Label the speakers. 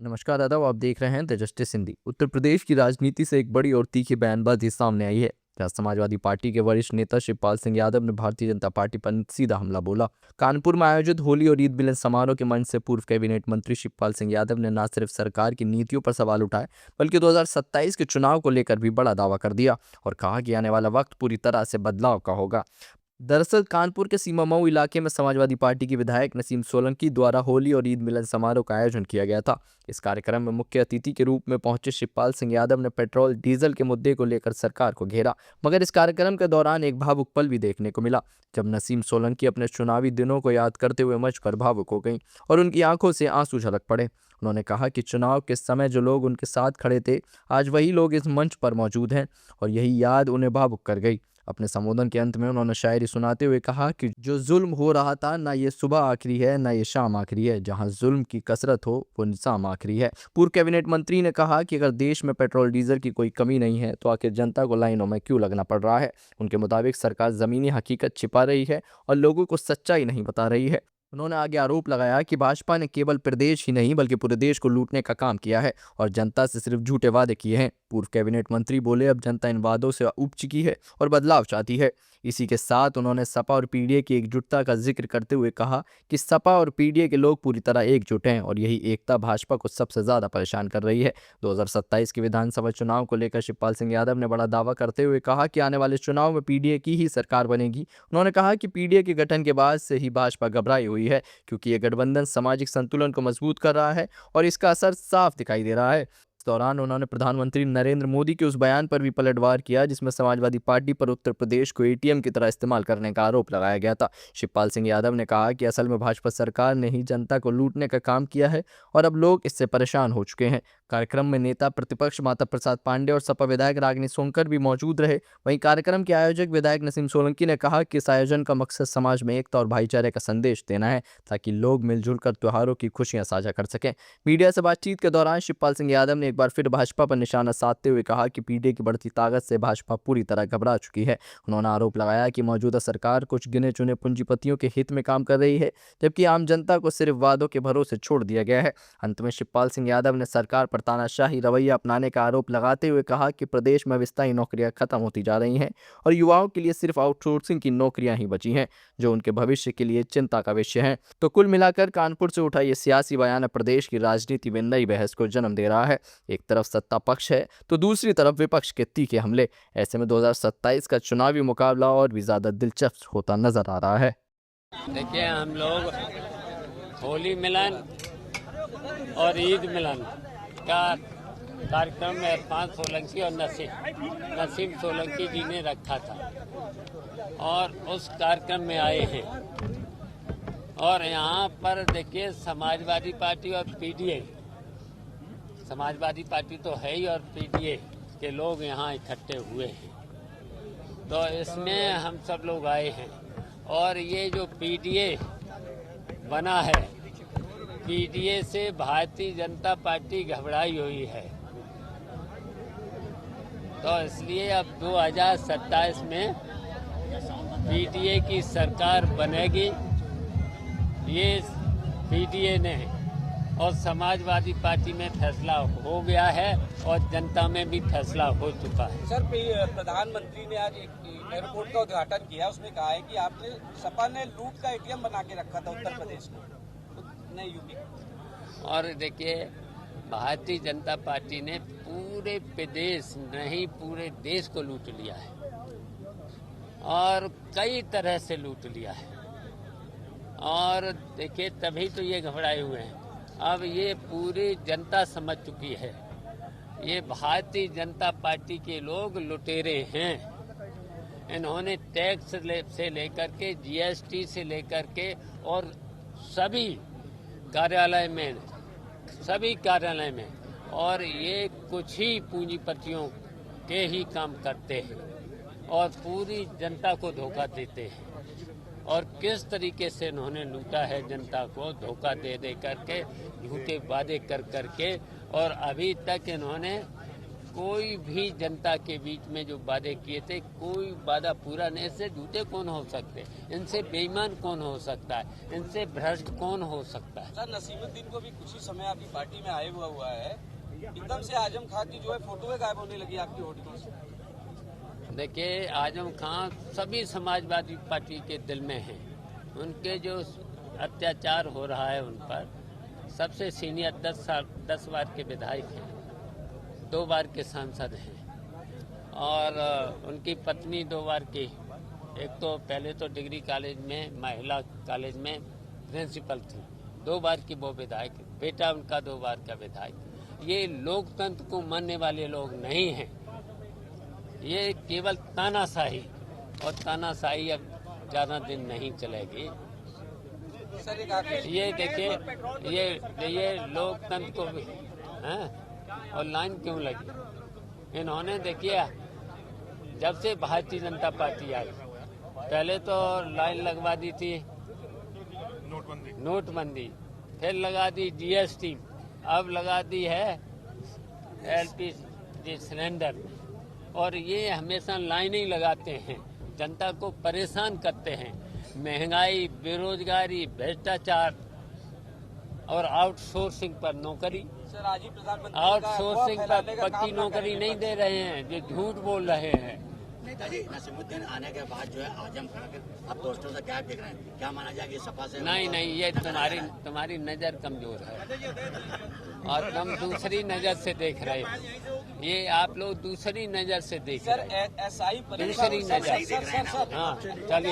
Speaker 1: नमस्कार आदाब, आप देख रहे हैं द जस्टिस हिंदी। उत्तर प्रदेश की राजनीति से एक बड़ी और तीखी बयानबाजी सामने आई है, जहां समाजवादी पार्टी के वरिष्ठ नेता शिवपाल सिंह यादव ने भारतीय जनता पार्टी पर सीधा हमला बोला। कानपुर में आयोजित होली और ईद मिलन समारोह के मंच से पूर्व कैबिनेट मंत्री शिवपाल सिंह यादव ने न सिर्फ सरकार की नीतियों पर सवाल उठाए, बल्कि 2027 के चुनाव को लेकर भी बड़ा दावा कर दिया और कहा कि आने वाला वक्त पूरी तरह से बदलाव का होगा। दरअसल कानपुर के सीमामऊ इलाके में समाजवादी पार्टी की विधायक नसीम सोलंकी द्वारा होली और ईद मिलन समारोह का आयोजन किया गया था। इस कार्यक्रम में मुख्य अतिथि के रूप में पहुंचे शिवपाल सिंह यादव ने पेट्रोल डीजल के मुद्दे को लेकर सरकार को घेरा, मगर इस कार्यक्रम के दौरान एक भावुक पल भी देखने को मिला, जब नसीम सोलंकी अपने चुनावी दिनों को याद करते हुए मंच पर भावुक हो गईं और उनकी आंखों से आंसू झलक पड़े। उन्होंने कहा कि चुनाव के समय जो लोग उनके साथ खड़े थे, आज वही लोग इस मंच पर मौजूद हैं और यही याद उन्हें भावुक कर गई। अपने संबोधन के अंत में उन्होंने शायरी सुनाते हुए कहा कि जो जुल्म हो रहा था, ना ये सुबह आखिरी है ना ये शाम आखिरी है, जहां जुल्म की कसरत हो वो निजाम आखिरी है। पूर्व कैबिनेट मंत्री ने कहा कि अगर देश में पेट्रोल डीजल की कोई कमी नहीं है तो आखिर जनता को लाइनों में क्यों लगना पड़ रहा है। उनके मुताबिक सरकार जमीनी हकीकत छिपा रही है और लोगों को सच्चाई नहीं बता रही है। उन्होंने आगे आरोप लगाया कि भाजपा ने केवल प्रदेश ही नहीं बल्कि पूरे देश को लूटने का काम किया है और जनता से सिर्फ झूठे वादे किए हैं। पूर्व कैबिनेट मंत्री बोले, अब जनता इन वादों से ऊब चुकी है और बदलाव चाहती है। इसी के साथ उन्होंने सपा और पीडीए की एकजुटता का जिक्र करते हुए कहा कि सपा और पीडीए के लोग पूरी तरह एकजुट हैं और यही एकता भाजपा को सबसे ज्यादा परेशान कर रही है। 2027 के विधानसभा चुनाव को लेकर शिवपाल सिंह यादव ने बड़ा दावा करते हुए कहा कि आने वाले चुनाव में पीडीए की ही सरकार बनेगी। उन्होंने कहा कि पीडीए के गठन के बाद से ही भाजपा घबराई हुई है, क्योंकि ये गठबंधन सामाजिक संतुलन को मजबूत कर रहा है और इसका असर साफ दिखाई दे रहा है। इस दौरान उन्होंने प्रधानमंत्री नरेंद्र मोदी के उस बयान पर भी पलटवार किया जिसमें समाजवादी पार्टी पर उत्तर प्रदेश को एटीएम की तरह इस्तेमाल करने का आरोप लगाया गया था। शिवपाल सिंह यादव ने कहा कि असल में भाजपा सरकार ने ही जनता को लूटने का काम किया है और अब लोग इससे परेशान हो चुके हैं। कार्यक्रम में नेता प्रतिपक्ष माता प्रसाद पांडे और सपा विधायक रागिनी सोनकर भी मौजूद रहे। वहीं कार्यक्रम के आयोजक विधायक नसीम सोलंकी ने कहा कि इस आयोजन का मकसद समाज में एकता और भाईचारे का संदेश देना है, ताकि लोग मिलजुल कर त्योहारों की खुशियां साझा कर सकें। मीडिया से बातचीत के दौरान शिवपाल सिंह यादव ने एक बार फिर भाजपा पर निशाना साधते हुए कहा कि पीडीए की बढ़ती ताकत से भाजपा पूरी तरह घबरा चुकी है। उन्होंने आरोप लगाया कि मौजूदा सरकार कुछ गिने चुने पूंजीपतियों के हित में काम कर रही है, जबकि आम जनता को सिर्फ वादों के भरोसे छोड़ दिया गया है। अंत में शिवपाल सिंह यादव ने सरकार पर तानाशाही रवैया अपनाने का आरोप लगाते हुए कहा कि प्रदेश में अस्थायी नौकरियां खत्म होती जा रही हैं और युवाओं के लिए सिर्फ आउटसोर्सिंग की नौकरियां ही बची हैं, जो उनके भविष्य के लिए चिंता का विषय है। तो कुल मिलाकर कानपुर से उठा ये सियासी बयान प्रदेश की राजनीति में नई बहस को जन्म दे रहा है। एक तरफ सत्ता पक्ष है तो दूसरी तरफ विपक्ष के तीखे हमले। ऐसे में 2027 का चुनावी मुकाबला और भी ज्यादा दिलचस्प होता नजर आ रहा है।
Speaker 2: देखिए, हम लोग होली मिलन और ईद मिलन का कार्यक्रम में इरफान सोलंकी और नसीम सोलंकी जी ने रखा था और उस कार्यक्रम में आए हैं। और यहाँ पर देखिए, समाजवादी पार्टी और पीडीए, समाजवादी पार्टी तो है ही और पीडीए के लोग यहाँ इकट्ठे हुए हैं, तो इसमें हम सब लोग आए हैं। और ये जो पीडीए बना है, पीडीए से भारतीय जनता पार्टी घबराई हुई है, तो इसलिए अब 2027 में पीडीए की सरकार बनेगी। ये पीडीए ने और समाजवादी पार्टी में फैसला हो गया है और जनता में भी फैसला हो चुका है।
Speaker 3: सर, प्रधानमंत्री ने आज एक एयरपोर्ट का उद्घाटन किया, उसमें कहा है कि आपने सपा ने लूट का एटीएम बना के रखा था उत्तर प्रदेश में, नहीं यूपी।
Speaker 2: और देखिए, भारतीय जनता पार्टी ने पूरे प्रदेश नहीं पूरे देश को लूट लिया है और कई तरह से लूट लिया है। और देखिए, तभी तो ये घबराए हुए हैं। अब ये पूरी जनता समझ चुकी है, ये भारतीय जनता पार्टी के लोग लुटेरे हैं। इन्होंने टैक्स से लेकर के जीएसटी से लेकर के और सभी कार्यालय में और ये कुछ ही पूंजीपतियों के ही काम करते हैं और पूरी जनता को धोखा देते हैं। और किस तरीके से इन्होंने लूटा है जनता को, धोखा दे करके, झूठे वादे कर करके, और अभी तक इन्होंने कोई भी जनता के बीच में जो वादे किए थे कोई वादा पूरा नहीं। इससे झूठे कौन हो सकते, इनसे बेईमान कौन हो सकता है, इनसे भ्रष्ट कौन हो सकता है।
Speaker 3: सर नसीमुद्दीन को भी कुछ ही समय आपकी पार्टी में आए हुआ है, एकदम से आजम खान की जो है फोटो गायब होने लगी आपकी होर्डिंग से।
Speaker 2: देखिए आजम खान सभी समाजवादी पार्टी के दिल में हैं। उनके जो अत्याचार हो रहा है उन पर, सबसे सीनियर 10 बार के विधायक हैं, 2 बार के सांसद हैं और उनकी पत्नी 2 बार की, एक तो पहले तो डिग्री कॉलेज में महिला कॉलेज में प्रिंसिपल थी, 2 बार की वो विधायक, बेटा उनका 2 बार का विधायक। ये लोकतंत्र को मानने वाले लोग नहीं हैं, ये केवल तानाशाही, और तानाशाही अब ज़्यादा दिन नहीं चलेगी।
Speaker 3: सर एक आखिरी
Speaker 2: ये देखिए ये लोकतंत्र को भी हैं, और लाइन क्यों लगी इन्होंने, देखिए जब से भारतीय जनता पार्टी आई, पहले तो लाइन लगवा दी थी नोटबंदी, फिर लगा दी जीएसटी, अब लगा दी है एलपीजी सिलेंडर, और ये हमेशा लाइन ही लगाते हैं, जनता को परेशान करते हैं। महंगाई, बेरोजगारी, भ्रष्टाचार और आउटसोर्सिंग पर नौकरी,
Speaker 3: सर आज ही प्रधानमंत्री
Speaker 2: आउटसोर्सिंग पर पक्की नौकरी नहीं दे रहे हैं, जो झूठ बोल रहे हैं।
Speaker 4: नेताजी नसीमुद्दीन आने के बाद जो है आजम खान के अब पोस्टर से क्या दिख रहे हैं, क्या माना जाए कि सपा से
Speaker 2: नहीं, ये तुम्हारी नजर कमजोर है और तुम दूसरी नजर से देख रहे हो। ये आप लोग दूसरी नजर से देख
Speaker 3: सर
Speaker 2: रहे हो,
Speaker 3: एसआई
Speaker 2: दूसरी नजर। हाँ चलिए।